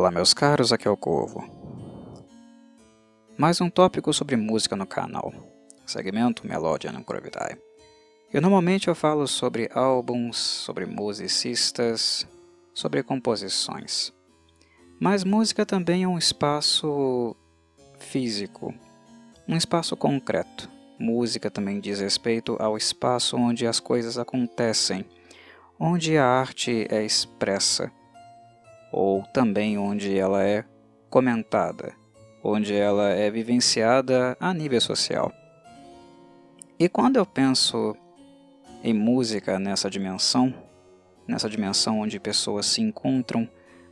Olá meus caros, aqui é o Corvo. Mais um tópico sobre música no canal, segmento Melodian Curvitae. Normalmente eu falo sobre álbuns, sobre musicistas, sobre composições. Mas música também é um espaço físico, um espaço concreto. Música também diz respeito ao espaço onde as coisas acontecem, onde a arte é expressa, ou também onde ela é comentada, onde ela é vivenciada a nível social. E quando eu penso em música nessa dimensão onde pessoas se encontram,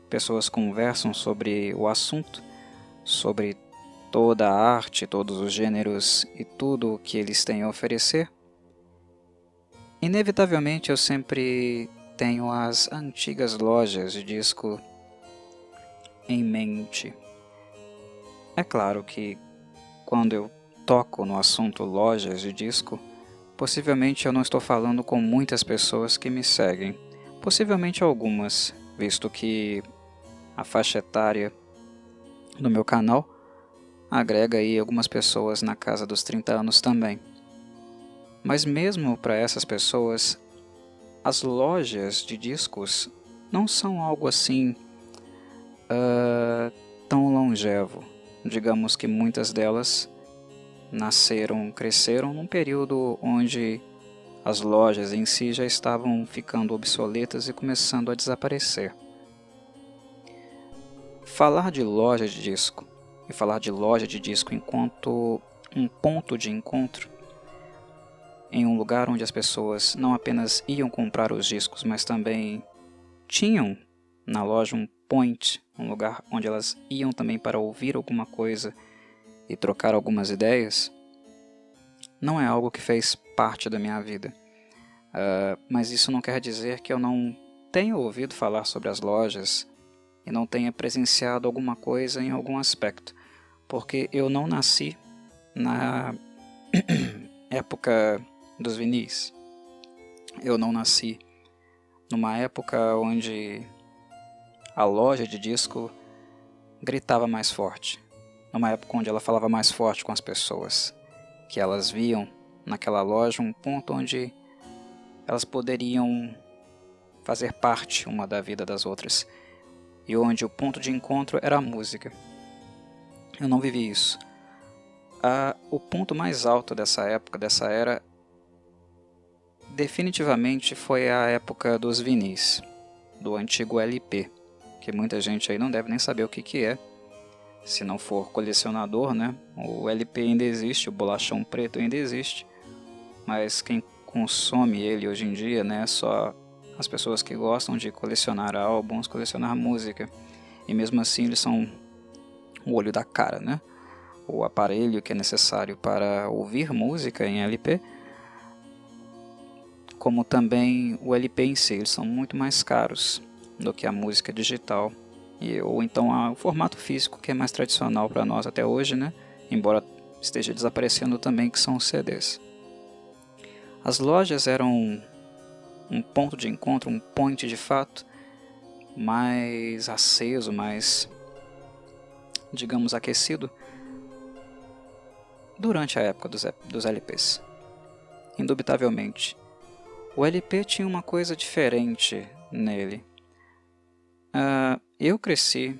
pessoas conversam sobre o assunto, sobre toda a arte, todos os gêneros e tudo o que eles têm a oferecer, inevitavelmente eu sempre tenho as antigas lojas de disco em mente. É claro que quando eu toco no assunto lojas de disco, possivelmente eu não estou falando com muitas pessoas que me seguem, possivelmente algumas, visto que a faixa etária do meu canal agrega aí algumas pessoas na casa dos 30 anos também. Mas mesmo para essas pessoas, as lojas de discos não são algo assim tão longevo. Digamos que muitas delas nasceram, cresceram num período onde as lojas em si já estavam ficando obsoletas e começando a desaparecer. Falar de loja de disco e falar de loja de disco enquanto um ponto de encontro, em um lugar onde as pessoas não apenas iam comprar os discos, mas também tinham na loja um point, um lugar onde elas iam também para ouvir alguma coisa e trocar algumas ideias, não é algo que fez parte da minha vida. Mas isso não quer dizer que eu não tenha ouvido falar sobre as lojas e não tenha presenciado alguma coisa em algum aspecto, porque eu não nasci na época dos vinis. Eu não nasci numa época onde a loja de disco gritava mais forte, numa época onde ela falava mais forte com as pessoas, que elas viam naquela loja um ponto onde elas poderiam fazer parte uma da vida das outras, e onde o ponto de encontro era a música. Eu não vivi isso. O ponto mais alto dessa época, dessa era, definitivamente foi a época dos vinis, do antigo LP, que muita gente aí não deve nem saber o que é, se não for colecionador, né? O LP ainda existe, o bolachão preto ainda existe, mas quem consome ele hoje em dia, né, só as pessoas que gostam de colecionar álbuns, colecionar música, e mesmo assim eles são o olho da cara, né? O aparelho que é necessário para ouvir música em LP, como também o LP em si, eles são muito mais caros do que a música digital, ou então o formato físico que é mais tradicional para nós até hoje, né? Embora esteja desaparecendo também, que são os CDs. As lojas eram um ponto de encontro, um point de fato, mais aceso, mais, digamos, aquecido, durante a época dos LPs. Indubitavelmente. O LP tinha uma coisa diferente nele. Eu cresci,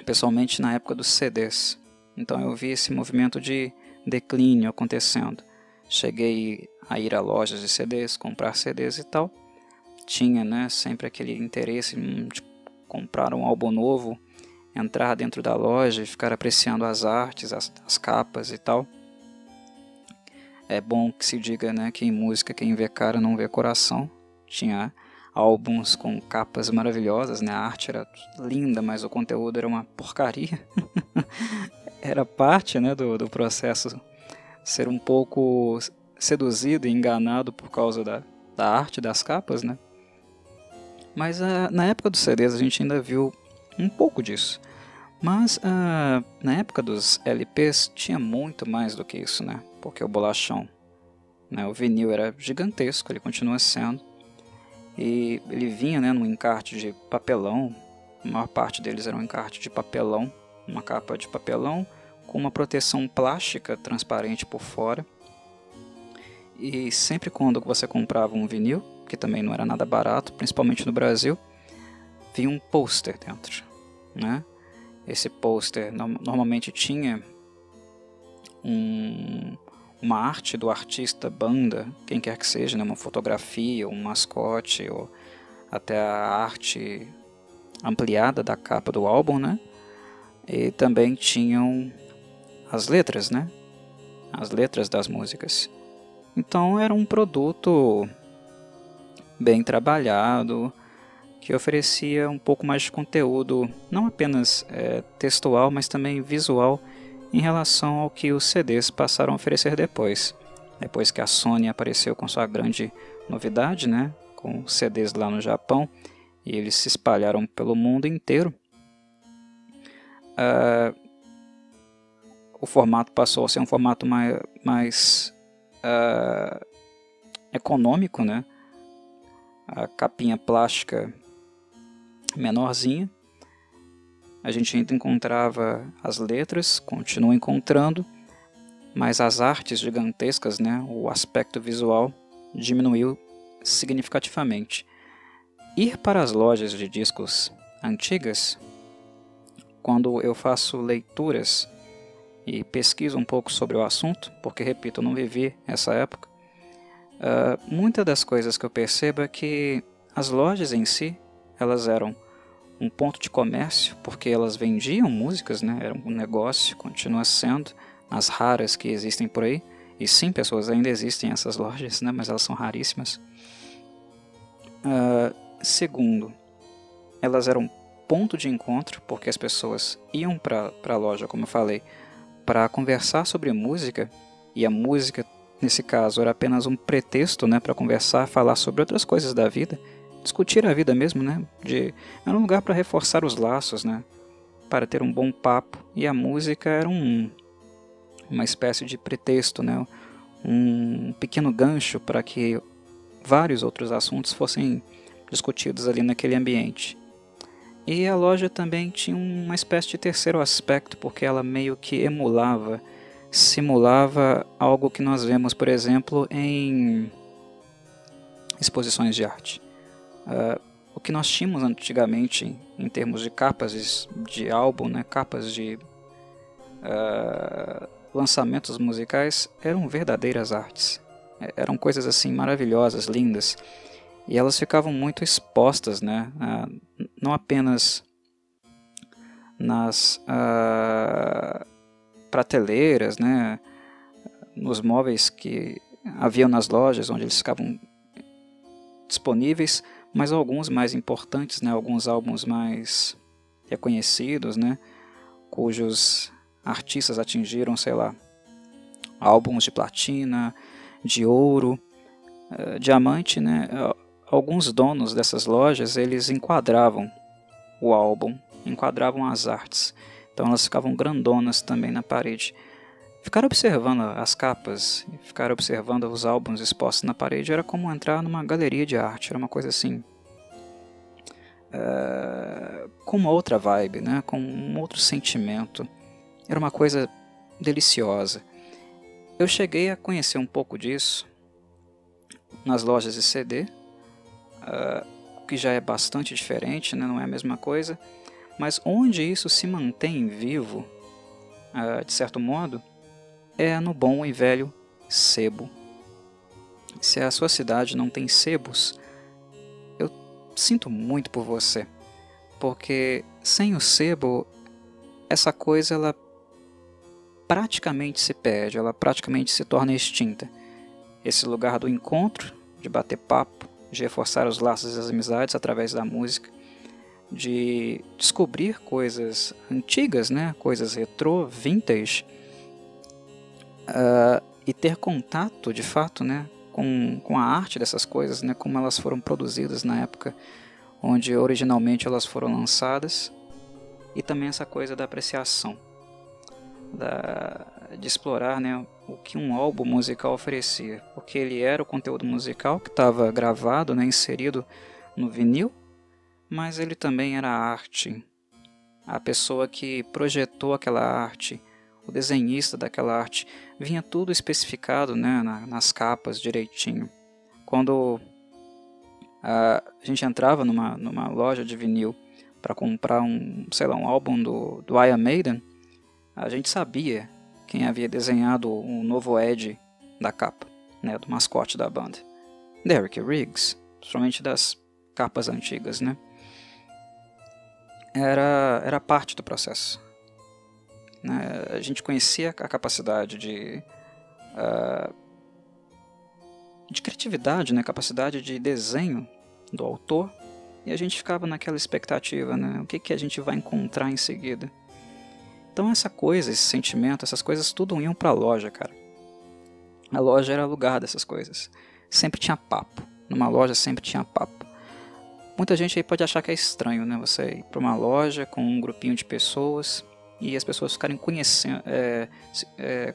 pessoalmente, na época dos CDs. Então eu vi esse movimento de declínio acontecendo. Cheguei a ir a lojas de CDs, comprar CDs e tal. Tinha, né, sempre aquele interesse de comprar um álbum novo, entrar dentro da loja e ficar apreciando as artes, as capas e tal. É bom que se diga, né, que em música quem vê cara não vê coração. Tinha álbuns com capas maravilhosas, né? A arte era linda, mas o conteúdo era uma porcaria. Era parte, né, do processo ser um pouco seduzido e enganado por causa da arte das capas, né? Mas na época dos CDs a gente ainda viu um pouco disso. Mas na época dos LPs tinha muito mais do que isso, né? Porque o bolachão, né, o vinil era gigantesco, ele continua sendo. E ele vinha, né, num encarte de papelão, A maior parte deles eram encarte de papelão, uma capa de papelão com uma proteção plástica transparente por fora. E sempre quando você comprava um vinil, que também não era nada barato, principalmente no Brasil, vinha um pôster dentro, né? Esse pôster normalmente tinha uma arte do artista, banda, quem quer que seja, né? Uma fotografia, um mascote, ou até a arte ampliada da capa do álbum, né? E também tinham as letras, né? As letras das músicas. Então era um produto bem trabalhado, que oferecia um pouco mais de conteúdo, não apenas textual, mas também visual, em relação ao que os CDs passaram a oferecer depois. Depois que a Sony apareceu com sua grande novidade, né, com CDs lá no Japão, e eles se espalharam pelo mundo inteiro, o formato passou a ser um formato mais econômico, né? A capinha plástica menorzinha. A gente ainda encontrava as letras, continua encontrando, mas as artes gigantescas, né? O aspecto visual diminuiu significativamente. Ir para as lojas de discos antigas, quando eu faço leituras e pesquiso um pouco sobre o assunto, porque, repito, eu não vivi essa época, muitas das coisas que eu percebo é que as lojas em si, elas eram um ponto de comércio, porque elas vendiam músicas, né? Era um negócio, continua sendo, as raras que existem por aí, e sim, pessoas ainda existem essas lojas, né? Mas elas são raríssimas. Segundo, elas eram ponto de encontro, porque as pessoas iam para a loja, como eu falei, para conversar sobre música, e a música, nesse caso, era apenas um pretexto, né, para conversar, falar sobre outras coisas da vida, discutir a vida mesmo, né, era um lugar para reforçar os laços, né, para ter um bom papo, e a música era uma espécie de pretexto, né, um pequeno gancho para que vários outros assuntos fossem discutidos ali naquele ambiente. E a loja também tinha uma espécie de terceiro aspecto, porque ela meio que simulava algo que nós vemos, por exemplo, em exposições de arte. O que nós tínhamos antigamente em termos de capas de álbum, né, capas de lançamentos musicais, eram verdadeiras artes. Eram coisas assim maravilhosas, lindas. E elas ficavam muito expostas, né? Não apenas nas prateleiras, né? Nos móveis que haviam nas lojas, onde eles ficavam disponíveis, mas alguns mais importantes, né? Alguns álbuns mais reconhecidos, né? Cujos artistas atingiram, sei lá, álbuns de platina, de ouro, diamante, né? Alguns donos dessas lojas, eles enquadravam o álbum, enquadravam as artes. Então elas ficavam grandonas também na parede. Ficar observando as capas, ficar observando os álbuns expostos na parede era como entrar numa galeria de arte. Era uma coisa assim, com uma outra vibe, né? Com um outro sentimento. Era uma coisa deliciosa. Eu cheguei a conhecer um pouco disso nas lojas de CD, o que já é bastante diferente, né? Não é a mesma coisa, mas onde isso se mantém vivo, de certo modo, é no bom e velho sebo. Se a sua cidade não tem sebos, eu sinto muito por você, porque sem o sebo, essa coisa ela praticamente se perde, ela praticamente se torna extinta. Esse lugar do encontro, de bater papo, de reforçar os laços das amizades através da música, de descobrir coisas antigas, né? Coisas retrô, vintage, e ter contato de fato, né? com a arte dessas coisas, né? Como elas foram produzidas na época onde originalmente elas foram lançadas, e também essa coisa da apreciação, de explorar, né, o que um álbum musical oferecia, porque ele era o conteúdo musical que estava gravado, né, inserido no vinil, mas ele também era arte. A pessoa que projetou aquela arte, o desenhista daquela arte, vinha tudo especificado, né, nas capas direitinho. Quando a gente entrava numa loja de vinil para comprar um álbum do Iron Maiden, a gente sabia quem havia desenhado o novo Ed da capa, né, do mascote da banda. Derek Riggs, principalmente das capas antigas, né? Era parte do processo, né? A gente conhecia a capacidade de criatividade, né? Capacidade de desenho do autor, e a gente ficava naquela expectativa, né? O que a gente vai encontrar em seguida? Então essa coisa, esse sentimento, essas coisas tudo iam para a loja, cara. A loja era lugar dessas coisas. Sempre tinha papo. Numa loja sempre tinha papo. Muita gente aí pode achar que é estranho, né? Você ir para uma loja com um grupinho de pessoas e as pessoas ficarem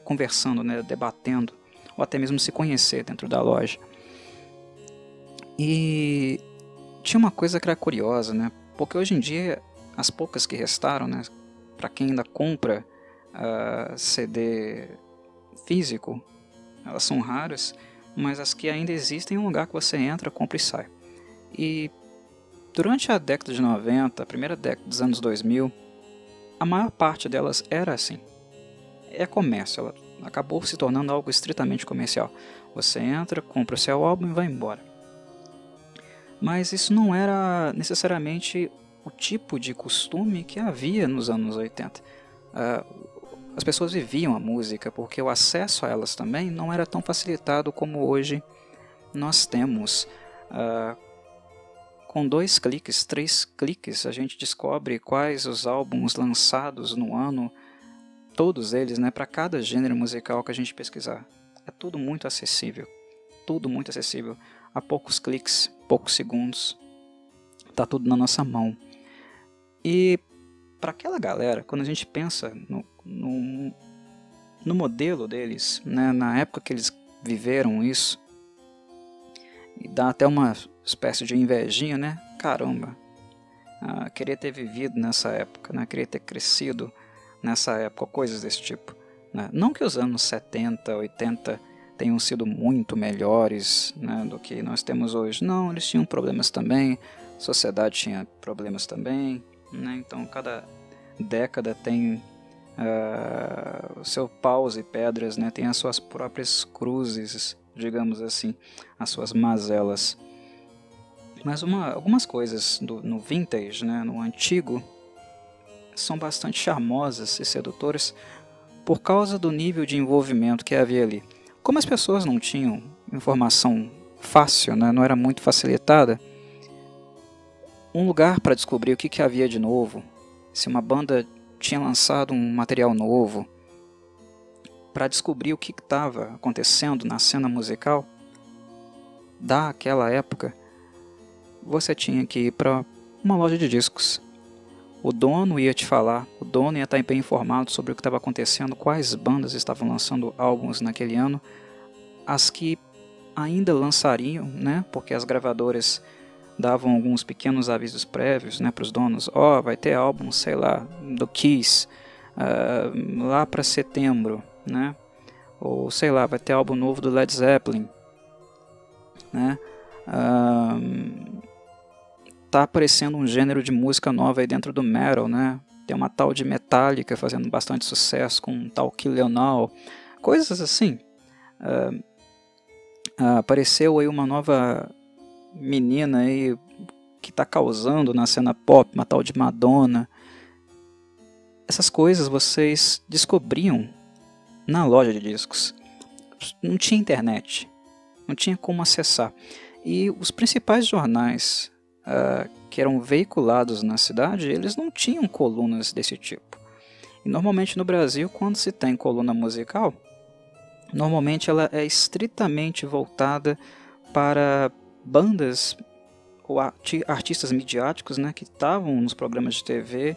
conversando, né? Debatendo, ou até mesmo se conhecer dentro da loja. E tinha uma coisa que era curiosa, né? Porque hoje em dia, as poucas que restaram, né? Para quem ainda compra CD físico, elas são raras, mas as que ainda existem é um lugar que você entra, compra e sai. E durante a década de 90, a primeira década dos anos 2000, a maior parte delas era assim. É comércio, ela acabou se tornando algo estritamente comercial. Você entra, compra o seu álbum e vai embora. Mas isso não era necessariamente o tipo de costume que havia nos anos 80. As pessoas viviam a música porque o acesso a elas também não era tão facilitado como hoje nós temos. Com 2 cliques, 3 cliques, a gente descobre quais os álbuns lançados no ano, todos eles, né, para cada gênero musical que a gente pesquisar. É tudo muito acessível, a poucos cliques, poucos segundos, tá tudo na nossa mão. E para aquela galera, quando a gente pensa no modelo deles, né, na época que eles viveram isso, e dá até uma espécie de invejinha, né? Caramba, queria ter vivido nessa época, né? Queria ter crescido nessa época, coisas desse tipo, né? Não que os anos 70, 80 tenham sido muito melhores, né, do que nós temos hoje. Não, eles tinham problemas também, a sociedade tinha problemas também, né? Então cada década tem o seu paus e pedras, né? Tem as suas próprias cruzes, digamos assim, as suas mazelas. Mas algumas coisas no vintage, né, no antigo, são bastante charmosas e sedutoras por causa do nível de envolvimento que havia ali. Como as pessoas não tinham informação fácil, né, não era muito facilitada, um lugar para descobrir o que havia de novo, se uma banda tinha lançado um material novo, para descobrir o que estava acontecendo na cena musical daquela época, você tinha que ir para uma loja de discos. O dono ia te falar, o dono ia estar bem informado sobre o que estava acontecendo, quais bandas estavam lançando álbuns naquele ano, as que ainda lançariam, né, porque as gravadoras davam alguns pequenos avisos prévios, né, para os donos. Vai ter álbum, sei lá, do Kiss, lá para setembro, né, ou sei lá, vai ter álbum novo do Led Zeppelin, né. Tá aparecendo um gênero de música nova aí dentro do metal, né? Tem uma tal de Metallica fazendo bastante sucesso com um tal Kill Em All, coisas assim. Apareceu aí uma nova menina aí que tá causando na cena pop, uma tal de Madonna. Essas coisas vocês descobriam na loja de discos. Não tinha internet, não tinha como acessar. E os principais jornais que eram veiculados na cidade, eles não tinham colunas desse tipo. E normalmente no Brasil, quando se tem coluna musical, normalmente ela é estritamente voltada para bandas ou artistas midiáticos, né, que estavam nos programas de TV,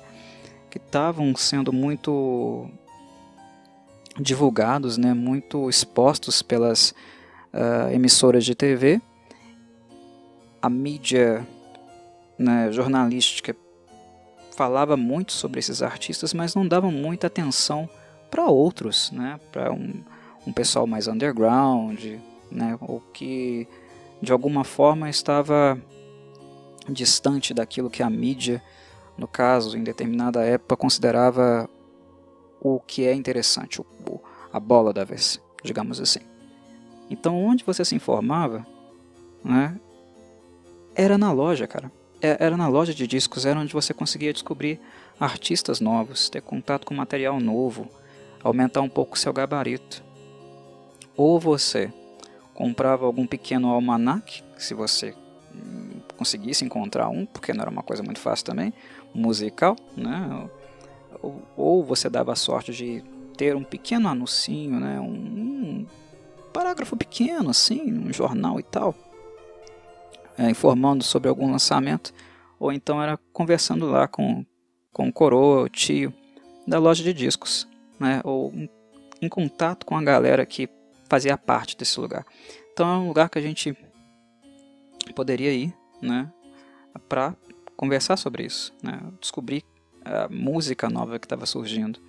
que estavam sendo muito divulgados, né, muito expostos pelas emissoras de TV. A mídia, né, jornalística falava muito sobre esses artistas, mas não dava muita atenção para outros, né, para um pessoal mais underground, né, ou que de alguma forma estava distante daquilo que a mídia, no caso, em determinada época, considerava o que é interessante, a bola da vez, digamos assim. Então, onde você se informava, né, era na loja, cara. Era na loja de discos, era onde você conseguia descobrir artistas novos, ter contato com material novo, aumentar um pouco o seu gabarito. Ou você comprava algum pequeno almanaque, se você conseguisse encontrar um, porque não era uma coisa muito fácil também, musical, né? Ou você dava a sorte de ter um pequeno anuncinho, né? Um parágrafo pequeno, assim, um jornal e tal, informando sobre algum lançamento, ou então era conversando lá com o coroa, o tio da loja de discos, né? Ou em contato com a galera que fazia parte desse lugar. Então é um lugar que a gente poderia ir, né, para conversar sobre isso, né, descobrir a música nova que estava surgindo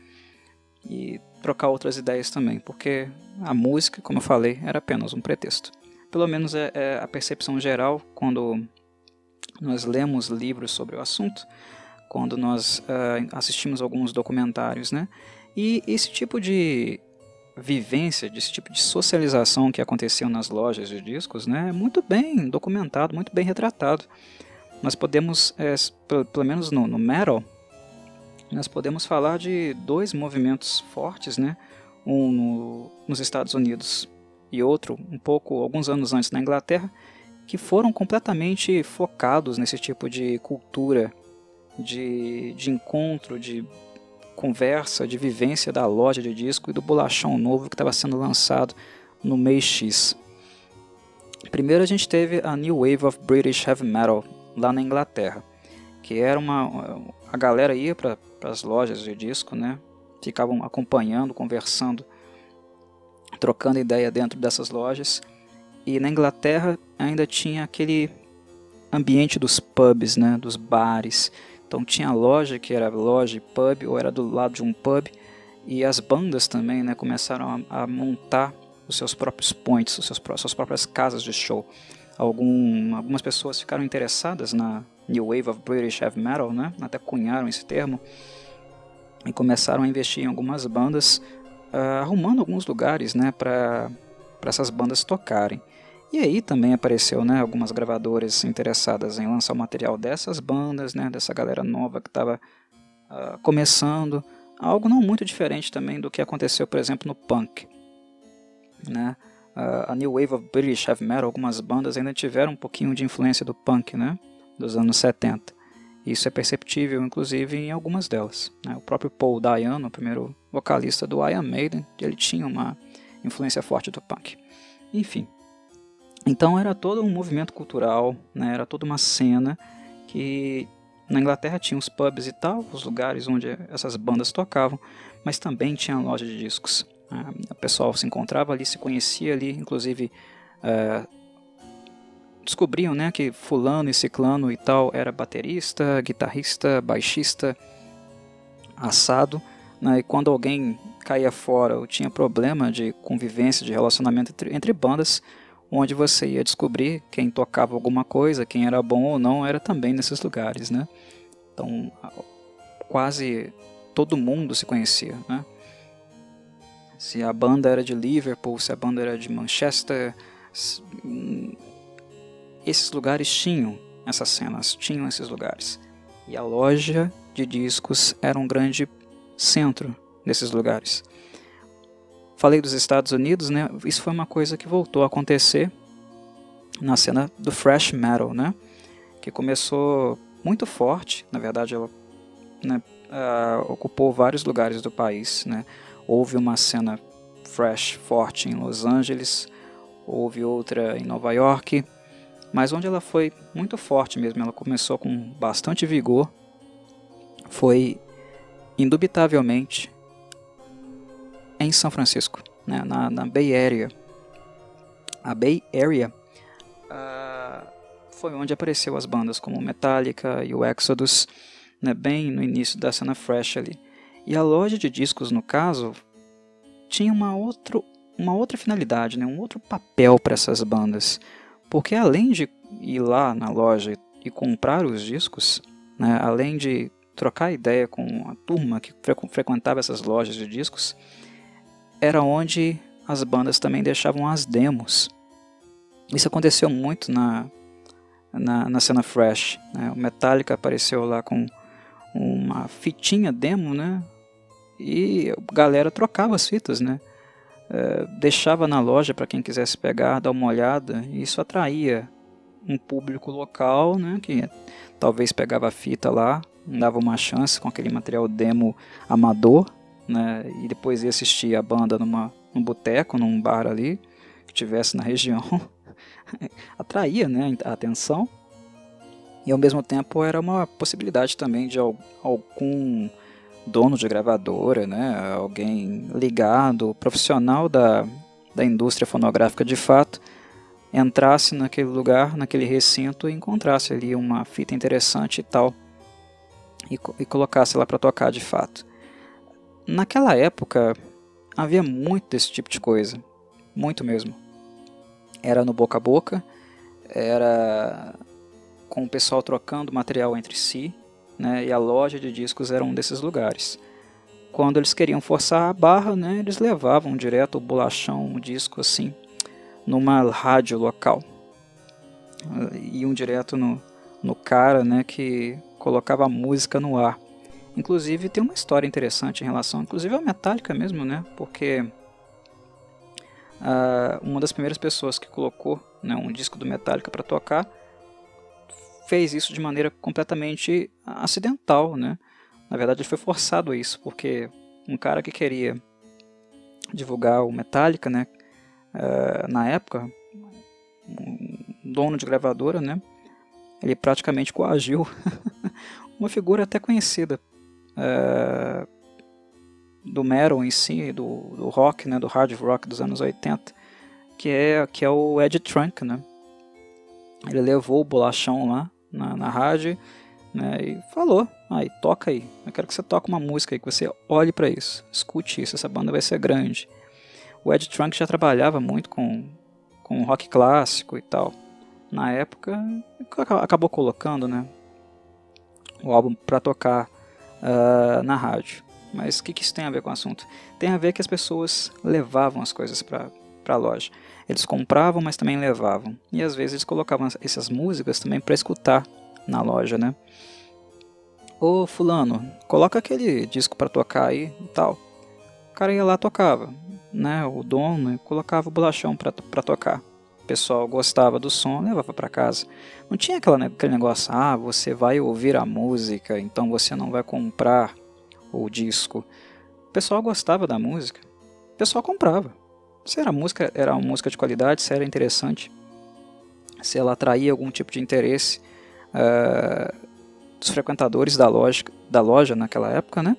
e trocar outras ideias também, porque a música, como eu falei, era apenas um pretexto. Pelo menos é a percepção geral quando nós lemos livros sobre o assunto, quando nós assistimos alguns documentários, né? E esse tipo de vivência, desse tipo de socialização que aconteceu nas lojas de discos, né, é muito bem documentado, muito bem retratado. Nós podemos, pelo menos no metal, nós podemos falar de dois movimentos fortes, né, um nos Estados Unidos e outro alguns anos antes na Inglaterra, que foram completamente focados nesse tipo de cultura, de encontro, de conversa, de vivência da loja de disco e do bolachão novo que estava sendo lançado no mês X. Primeiro a gente teve a New Wave of British Heavy Metal lá na Inglaterra, que era a galera ia para as lojas de disco, né? Ficavam acompanhando, conversando, trocando ideia dentro dessas lojas. E na Inglaterra ainda tinha aquele ambiente dos pubs, né? Dos bares. Então tinha loja que era loja e pub, ou era do lado de um pub, e as bandas também, né, começaram a montar os seus próprios points, suas próprias casas de show. Algumas pessoas ficaram interessadas na New Wave of British Heavy Metal, né, até cunharam esse termo, e começaram a investir em algumas bandas, arrumando alguns lugares, né, para essas bandas tocarem. E aí também apareceu, né, algumas gravadoras interessadas em lançar o material dessas bandas, né, dessa galera nova que estava começando. Algo não muito diferente também do que aconteceu, por exemplo, no punk, né? A New Wave of British Heavy Metal, algumas bandas ainda tiveram um pouquinho de influência do punk, né, dos anos 70. Isso é perceptível, inclusive, em algumas delas, né? O próprio Paul Dayano, o primeiro vocalista do Iron Maiden, ele tinha uma influência forte do punk. Enfim. Então era todo um movimento cultural, né? Era toda uma cena que na Inglaterra tinha os pubs e tal, os lugares onde essas bandas tocavam, mas também tinha loja de discos. O pessoal se encontrava ali, se conhecia ali, inclusive descobriam, né, que fulano e ciclano e tal era baterista, guitarrista, baixista, assado, né? E quando alguém caía fora ou tinha problema de convivência, de relacionamento entre bandas, onde você ia descobrir quem tocava alguma coisa, quem era bom ou não, era também nesses lugares, né? Então, quase todo mundo se conhecia, né? Se a banda era de Liverpool, se a banda era de Manchester, esses lugares tinham essas cenas, tinham esses lugares. E a loja de discos era um grande centro desses lugares. Falei dos Estados Unidos, né? Isso foi uma coisa que voltou a acontecer na cena do thrash metal, né? Que começou muito forte, na verdade ela, né, ocupou vários lugares do país, né? Houve uma cena thrash forte em Los Angeles, houve outra em Nova York, mas onde ela foi muito forte mesmo, ela começou com bastante vigor, foi indubitavelmente em São Francisco, né, na Bay Area. A Bay Area foi onde apareceu as bandas como Metallica e o Exodus, né, bem no início da cena thrash ali. E a loja de discos, no caso, tinha uma outra finalidade, né, um outro papel para essas bandas. Porque além de ir lá na loja e comprar os discos, né, além de trocar ideia com a turma que frequentava essas lojas de discos, era onde as bandas também deixavam as demos. Isso aconteceu muito na cena thrash, né? O Metallica apareceu lá com uma fitinha demo, né? E a galera trocava as fitas, né? Deixava na loja para quem quisesse pegar, dar uma olhada, e isso atraía um público local, né? Que talvez pegava a fita lá, dava uma chance com aquele material demo amador, né? E depois ia assistir a banda num boteco, num bar ali que tivesse na região. Atraía, né, a atenção, e ao mesmo tempo era uma possibilidade também de algum dono de gravadora, né, alguém ligado, profissional da indústria fonográfica de fato, entrasse naquele lugar, naquele recinto, e encontrasse ali uma fita interessante e tal, e colocasse lá para tocar de fato. Naquela época havia muito desse tipo de coisa, muito mesmo. Era no boca a boca, era com o pessoal trocando material entre si, né, e a loja de discos era um desses lugares. Quando eles queriam forçar a barra, né, eles levavam direto o bolachão, o disco assim, numa rádio local. Iam direto no cara, né, que colocava a música no ar. Inclusive tem uma história interessante em relação, inclusive ao Metallica mesmo, né, porque uma das primeiras pessoas que colocou, né, um disco do Metallica para tocar fez isso de maneira completamente acidental, né? Na verdade ele foi forçado a isso, porque um cara que queria divulgar o Metallica, né, na época, um dono de gravadora, né, ele praticamente coagiu uma figura até conhecida do metal em si, do rock, né, do hard rock dos anos 80, que é o Ed Trunk, né? Ele levou o bolachão lá na rádio, né, e falou: aí, toca aí, eu quero que você toque uma música aí, que você olhe para isso, escute isso, essa banda vai ser grande. O Ed Trunk já trabalhava muito com rock clássico e tal. Na época, acabou colocando, né, o álbum para tocar na rádio. Mas o que isso tem a ver com o assunto? Tem a ver que as pessoas levavam as coisas para a loja. Eles compravam, mas também levavam. E às vezes eles colocavam essas músicas também para escutar na loja, né? Ô fulano, coloca aquele disco para tocar aí e tal. O cara ia lá e tocava, né? O dono colocava o bolachão para tocar. O pessoal gostava do som, levava para casa. Não tinha aquele negócio, você vai ouvir a música, então você não vai comprar o disco. O pessoal gostava da música, o pessoal comprava. Se a música era uma música de qualidade, se era interessante, se ela atraía algum tipo de interesse dos frequentadores da loja naquela época, né?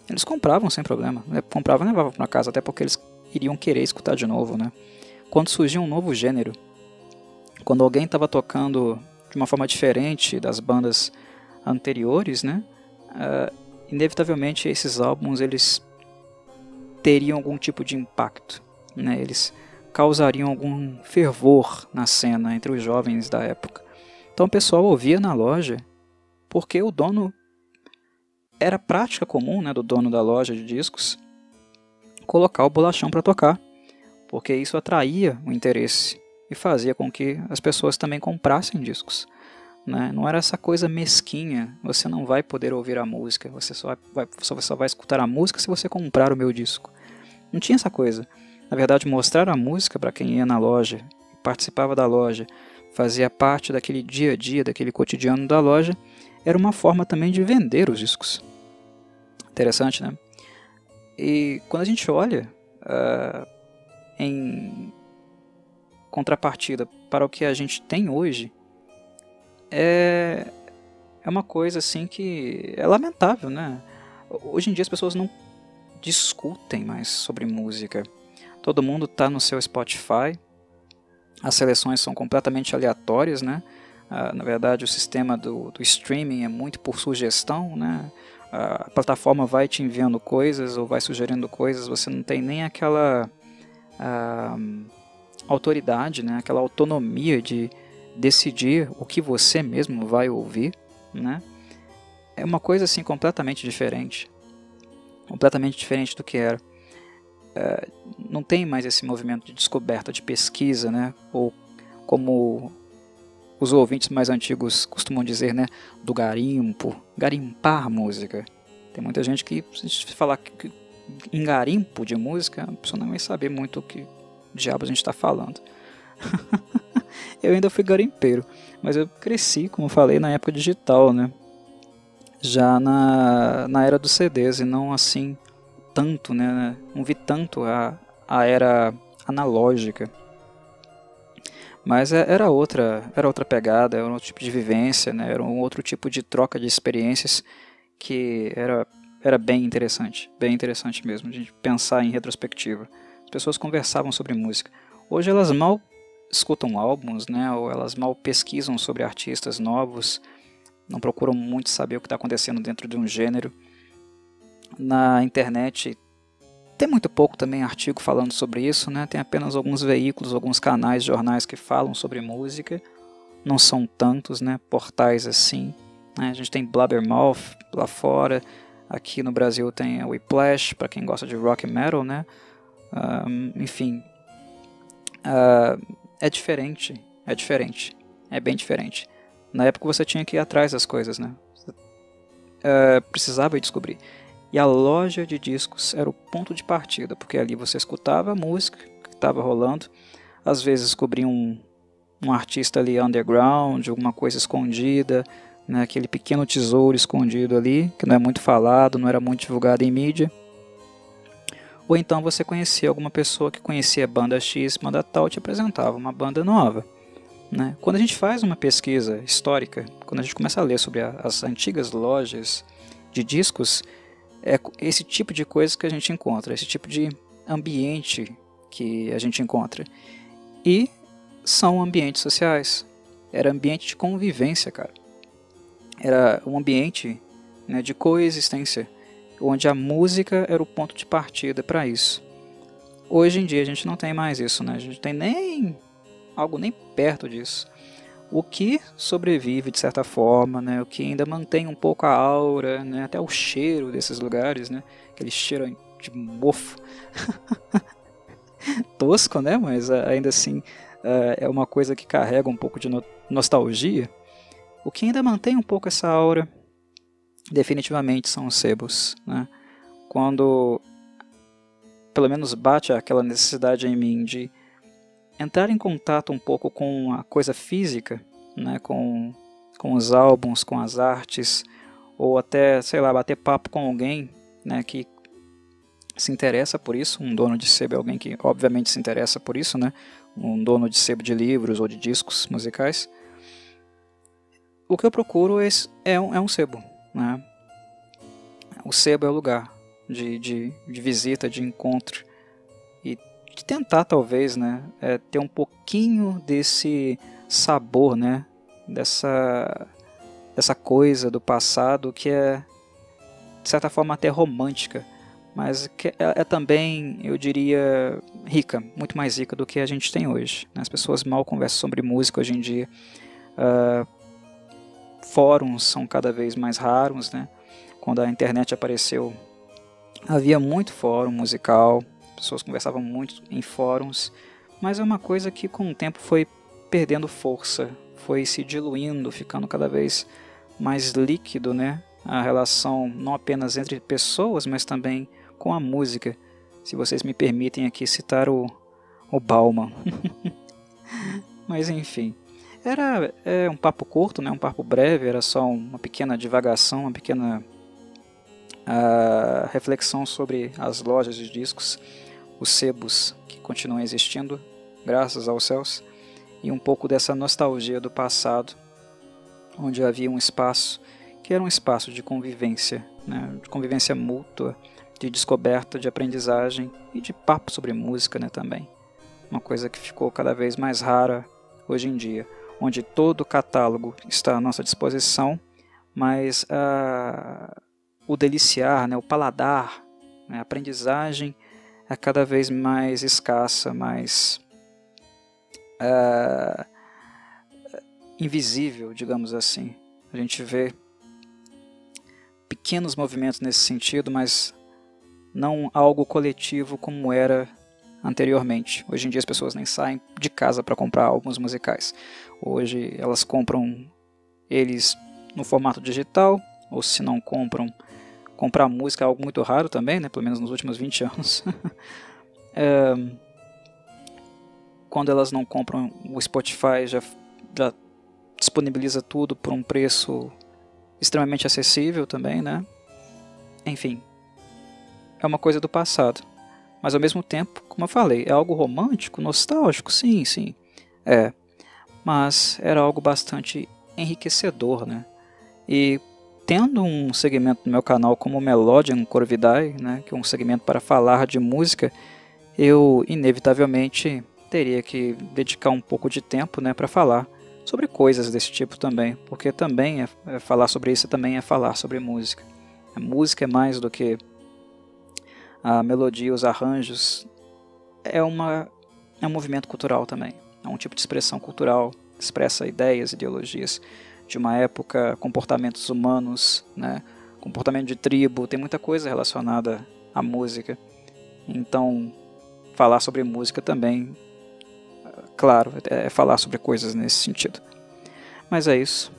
Eles compravam sem problema, compravam e levavam para casa, até porque eles iriam querer escutar de novo, né? Quando surgia um novo gênero, quando alguém estava tocando de uma forma diferente das bandas anteriores, né? Inevitavelmente esses álbuns eles teriam algum tipo de impacto, né? Eles causariam algum fervor na cena entre os jovens da época. Então o pessoal ouvia na loja porque o dono era prática comum, né, do dono da loja de discos colocar o bolachão para tocar, porque isso atraía o interesse e fazia com que as pessoas também comprassem discos, né? Não era essa coisa mesquinha, você não vai poder ouvir a música, você só vai escutar a música se você comprar o meu disco. Não tinha essa coisa. Na verdade, mostrar a música para quem ia na loja, participava da loja, fazia parte daquele dia a dia, daquele cotidiano da loja, era uma forma também de vender os discos. Interessante, né? E quando a gente olha em contrapartida para o que a gente tem hoje, é uma coisa assim que é lamentável, né? Hoje em dia as pessoas não discutem mais sobre música. Todo mundo está no seu Spotify, as seleções são completamente aleatórias, né? Na verdade, o sistema do streaming é muito por sugestão, né? A plataforma vai te enviando coisas ou vai sugerindo coisas, você não tem nem aquela autoridade, né? Aquela autonomia de decidir o que você mesmo vai ouvir, né? É uma coisa assim completamente diferente do que era. Não tem mais esse movimento de descoberta, de pesquisa, né? Ou como os ouvintes mais antigos costumam dizer, né? Do garimpo, garimpar música. Tem muita gente que, se a gente falar em garimpo de música, a pessoa não vai saber muito o que diabos a gente está falando. Eu ainda fui garimpeiro, mas eu cresci, como eu falei, na época digital, né? Já na era dos CDs e não assim tanto, né? Não vi tanto a era analógica. Mas era outra pegada, era um outro tipo de vivência, né? Era um outro tipo de troca de experiências que era bem interessante mesmo, de pensar em retrospectiva. As pessoas conversavam sobre música. Hoje elas mal escutam álbuns, né? Ou elas mal pesquisam sobre artistas novos, não procuram muito saber o que está acontecendo dentro de um gênero. Na internet tem muito pouco também artigo falando sobre isso, né? Tem apenas alguns veículos, alguns canais, jornais que falam sobre música. Não são tantos, né? Portais assim. Né? A gente tem Blabbermouth lá fora. Aqui no Brasil tem a Whiplash, para quem gosta de rock e metal, né? Enfim. É diferente. É bem diferente. Na época você tinha que ir atrás das coisas, né? Precisava ir descobrir. E a loja de discos era o ponto de partida, porque ali você escutava a música que estava rolando, às vezes descobria um artista ali underground, alguma coisa escondida, né, aquele pequeno tesouro escondido ali, que não é muito falado, não era muito divulgado em mídia. Ou então você conhecia alguma pessoa que conhecia banda X, banda tal, te apresentava uma banda nova. Né? Quando a gente faz uma pesquisa histórica, quando a gente começa a ler sobre as antigas lojas de discos, é esse tipo de coisa que a gente encontra, esse tipo de ambiente que a gente encontra. E são ambientes sociais. Era ambiente de convivência, cara. Era um ambiente, né, de coexistência, onde a música era o ponto de partida para isso. Hoje em dia a gente não tem mais isso, né? A gente não tem nem algo nem perto disso. O que sobrevive de certa forma, né, o que ainda mantém um pouco a aura, né, até o cheiro desses lugares, né, aquele cheiro de mofo, tosco, né, mas ainda assim é uma coisa que carrega um pouco de nostalgia. O que ainda mantém um pouco essa aura, definitivamente, são os sebos, né? Quando, pelo menos, bate aquela necessidade em mim de entrar em contato um pouco com a coisa física, né, com os álbuns, com as artes, ou até, sei lá, bater papo com alguém, né, que se interessa por isso. Um dono de sebo é alguém que obviamente se interessa por isso, né, um dono de sebo de livros ou de discos musicais. O que eu procuro é um sebo, né? O sebo é o lugar de visita, de encontro, e de tentar talvez, né, ter um pouquinho desse sabor, né, dessa coisa do passado que é de certa forma até romântica, mas que é também, eu diria, rica, muito mais rica do que a gente tem hoje, né? As pessoas mal conversam sobre música hoje em dia. Fóruns são cada vez mais raros, né? Quando a internet apareceu, havia muito fórum musical, as pessoas conversavam muito em fóruns, mas é uma coisa que com o tempo foi perdendo força, foi se diluindo, ficando cada vez mais líquido, né? A relação não apenas entre pessoas, mas também com a música. Se vocês me permitem aqui citar o Bauman. Mas enfim, era um papo curto, né? Um papo breve, era só uma pequena divagação, uma pequena reflexão sobre as lojas de discos, os sebos que continuam existindo, graças aos céus, e um pouco dessa nostalgia do passado, onde havia um espaço que era um espaço de convivência, né? De convivência mútua, de descoberta, de aprendizagem e de papo sobre música, né, também. Uma coisa que ficou cada vez mais rara hoje em dia, onde todo o catálogo está à nossa disposição, mas o deliciar, né, o paladar, né, a aprendizagem é cada vez mais escassa, mais invisível, digamos assim. A gente vê pequenos movimentos nesse sentido, mas não algo coletivo como era anteriormente. Hoje em dia as pessoas nem saem de casa para comprar álbuns musicais. Hoje elas compram eles no formato digital, ou se não compram, comprar música é algo muito raro também, né? Pelo menos nos últimos 20 anos. Quando elas não compram, o Spotify já disponibiliza tudo por um preço extremamente acessível também, né? Enfim, é uma coisa do passado. Mas ao mesmo tempo, como eu falei, é algo romântico, nostálgico, sim, sim. Mas era algo bastante enriquecedor, né? E tendo um segmento no meu canal como Melodian Corvidae, né, que é um segmento para falar de música, eu inevitavelmente teria que dedicar um pouco de tempo, né, para falar sobre coisas desse tipo também, porque também falar sobre isso também é falar sobre música. A música é mais do que a melodia, os arranjos, é um movimento cultural também, é um tipo de expressão cultural, expressa ideias, ideologias de uma época, comportamentos humanos, né, comportamento de tribo, tem muita coisa relacionada à música. Então, falar sobre música também, claro, é falar sobre coisas nesse sentido. Mas é isso.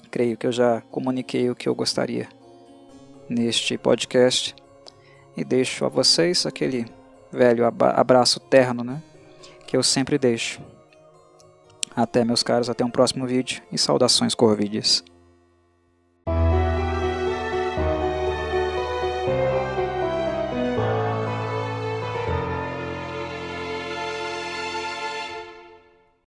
Creio que eu já comuniquei o que eu gostaria neste podcast. E deixo a vocês aquele velho abraço terno, né, que eu sempre deixo. Até, meus caros, até um próximo vídeo e saudações corvídeas.